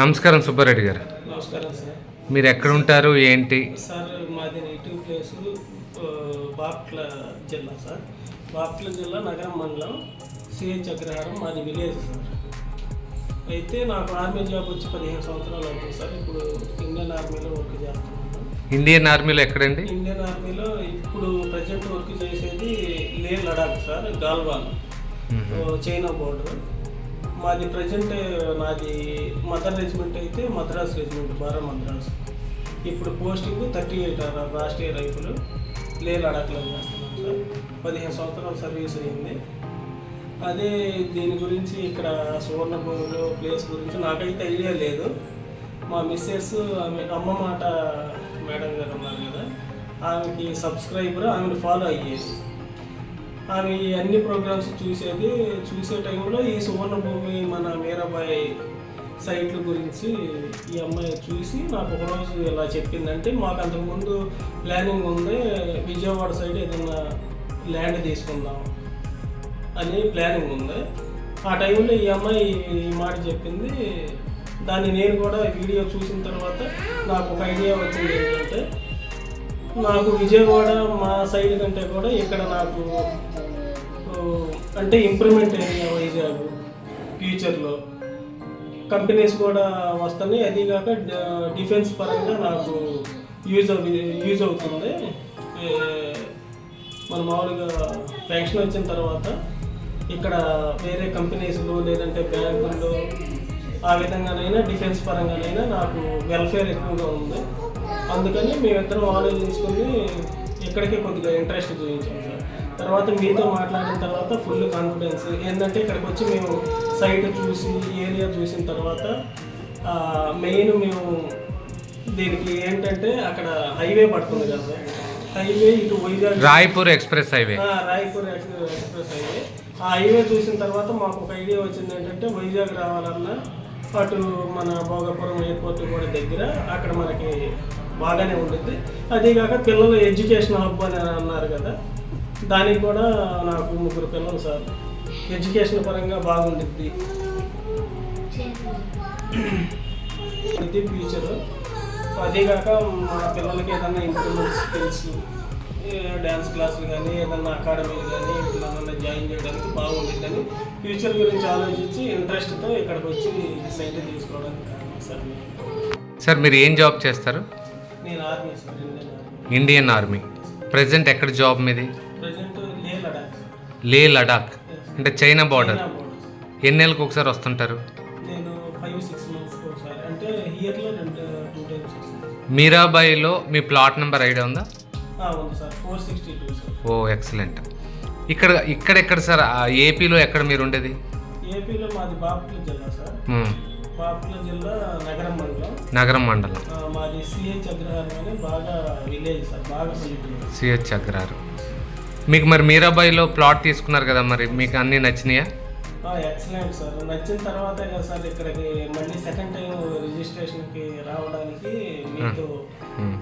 నమస్కారం సుబ్బారెడ్డి గారు. నమస్కారం సార్. మీరు ఎక్కడ ఉంటారు ఏంటి? సార్ మాది నేటివ్ ప్లేసు బాపట్ల జిల్లా సార్. బాపట్ల జిల్లా నగరం మండలం సిహెచ్ అగ్రహారం మాది విలేజ్ సార్. అయితే నాకు ఆర్మీ జాబ్ వచ్చి 15 సంవత్సరాలు అవుతుంది సార్. ఇప్పుడు ఇండియన్ ఆర్మీలో వర్క్ చేస్తున్నాను. ఇండియన్ ఆర్మీలో ఎక్కడండి? ఇండియన్ ఆర్మీలో ఇప్పుడు ప్రజెంట్ వర్క్ చేసేది లే Ladakh sir, Galwan, China border. మాది ప్రజెంట్ నాది మదర్ రెజిమెంట్ అయితే మద్రాస్ రెజిమెంట్, బారా మద్రాస్. ఇప్పుడు పోస్టింగ్ 38 రాష్ట్రీయ రైఫులు లే లడాఖ్లో చేస్తున్నాను సార్. 15 సంవత్సరాల సర్వీస్ అయింది. అదే దీని గురించి ఇక్కడ సువర్ణభూమిలో ప్లేస్ గురించి నాకైతే ఐడియా లేదు. మా మిస్సెస్ అమ్మ మాట మేడం గారు ఉన్నారు కదా, ఆమెకి సబ్స్క్రైబర్, ఆమెను ఫాలో అయ్యేది. ఆమె అన్ని ప్రోగ్రామ్స్ చూసే టైంలో ఈ సువర్ణభూమి మన మీరాబాయి సైట్ల గురించి ఈ అమ్మాయి చూసి నాకు ఒకరోజు ఇలా చెప్పిందంటే, మాకు అంతకుముందు ప్లానింగ్ ఉంది విజయవాడ సైడ్ ఏదైనా ల్యాండ్ తీసుకుందాం అని ప్లానింగ్ ఉంది. ఆ టైంలో ఈ అమ్మాయి ఈ మాట చెప్పింది. దాన్ని నేను కూడా వీడియో చూసిన తర్వాత నాకు ఒక ఐడియా వచ్చింది ఏంటంటే, నాకు విజయవాడ మా సైడ్ కంటే కూడా ఇక్కడ నాకు అంటే ఇంప్రూవ్మెంట్ ఏరియా వైజాగ్, ఫ్యూచర్లో కంపెనీస్ కూడా వస్తున్నాయి. అదీగాక డిఫెన్స్ పరంగా నాకు యూజ్ అవుతుంది. మన మామూలుగా పెన్షన్ వచ్చిన తర్వాత ఇక్కడ వేరే కంపెనీస్లో లేదంటే బ్యాంకుల్లో ఆ విధంగానైనా డిఫెన్స్ పరంగానైనా నాకు వెల్ఫేర్ ఎక్కువగా ఉంది. అందుకని మేమిద్దరం ఆలోచించుకొని ఇక్కడికి కొద్దిగా ఇంట్రెస్ట్ చూపించాం సార్. తర్వాత మీతో మాట్లాడిన తర్వాత ఫుల్ కాన్ఫిడెన్స్ ఏంటంటే, ఇక్కడికి వచ్చి మేము సైట్ చూసి ఏరియా చూసిన తర్వాత మెయిన్ మేము దీనికి ఏంటంటే అక్కడ హైవే పడుతుంది కదా, హైవే ఇటు Vizag Raipur express highway, Raipur express highway. ఆ హైవే చూసిన తర్వాత మాకు ఒక ఐడియా వచ్చింది ఏంటంటే, వైజాగ్ రావాలన్నా అటు మన భోగాపురం ఎయిర్పోర్ట్ కూడా దగ్గర, అక్కడ మనకి బాగానే ఉంటుంది. అదేగాక పిల్లలు ఎడ్యుకేషన్ హబ్ అని అన్నారు కదా, దానికి కూడా నాకు 3 పిల్లలు సార్. ఎడ్యుకేషన్ పరంగా బాగుంటుంది ఇది ఫ్యూచర్. అదేగాక మా పిల్లలకి ఏదన్నా ఇంప్రూవ్మెంట్ స్కిల్స్, డ్యాన్స్ క్లాసులు కానీ ఏదన్నా అకాడమీలు కానీ ఇట్లా జాయిన్ చేయడానికి బాగుంటుందని ఫ్యూచర్ గురించి ఆలోచించి ఇంట్రెస్ట్తో ఇక్కడికి వచ్చి సైట్ తీసుకోవడానికి కారణం సార్. సార్ మీరు ఏం జాబ్ చేస్తారు? నేను army sir, Indian army. Present ఎక్కడ జాబ్ మీది? ప్రజెంట్ లే లడాక్. లే లడాక్ అంటే చైనా బార్డర్. ఎన్ని నెలలకు ఒకసారి వస్తుంటారు? నేను 5-6 మంత్స్ ఒకసారి, అంటే ఇయర్లో 2 టైమ్స్ వస్తాను. మీరాబాయిలో మీ ప్లాట్ నెంబర్ ఐడియా ఉందా? ఉంది సార్, 462 సార్. ఓ ఎక్సలెంట్. ఇక్కడెక్కడ సార్ ఏపీలో ఎక్కడ మీరు ఉండేది? ఏపీలో మాది బాపట్ల జిల్లా సార్. బాపట్ల జిల్లా నగరం మండలం. మాది సిహెచ్ అగ్రహారం అని బాగా విలేజ్ సార్, బాగా పల్లెటూరు. సిహెచ్ అగ్రహారం. మీకు మరి మీరాబాయిలో ప్లాట్ తీసుకున్నారు కదా, మరి మీకు అన్నీ నచ్చినాయా? Excellent sir. నచ్చిన తర్వాత కదా సార్ ఇక్కడికి మళ్ళీ సెకండ్ టైం రిజిస్ట్రేషన్కి రావడానికి, మీతో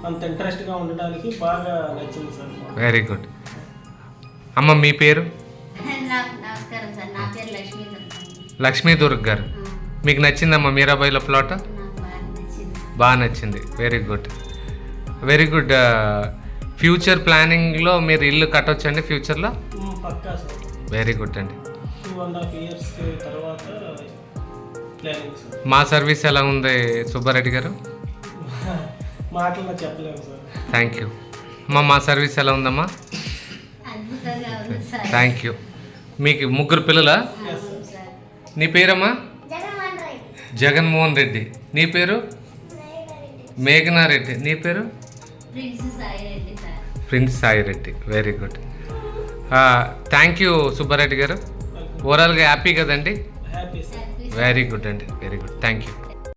అంత ఇంట్రెస్ట్గా ఉండడానికి బాగా నచ్చింది సార్. Very good. అమ్మ మీ పేరు? నమస్కారం సార్, నా పేరు లక్ష్మీ దుర్గ్ గారు. మీకు నచ్చిందమ్మా మీరాబాయిలో ప్లాట్? బాగా నచ్చింది. Very good, very good. Future ప్లానింగ్లో మీరు ఇల్లు కట్టొచ్చండి ఫ్యూచర్లో? పక్కా సార్. వెరీ గుడ్ అండి. 2.5 years తర్వాత ప్లానింగ్ సార్. మా సర్వీస్ ఎలా ఉంది సుబ్బారెడ్డి గారు? మాటల్లో చెప్పలేము సార్. థ్యాంక్ యూ అమ్మా. మా సర్వీస్ ఎలా ఉందమ్మా? Thank you. మీకు 3 పిల్లలా? నీ పేరమ్మా? జగన్మోహన్ రెడ్డి. నీ పేరు? మేఘనారెడ్డి. నీ పేరు? Prince Sai Reddy. Very good. Thank you Subba Reddy garu. ఓవరాల్గా హ్యాపీ కదండి? Happy sir. వెరీ గుడ్ అండి, వెరీ గుడ్. Thank you.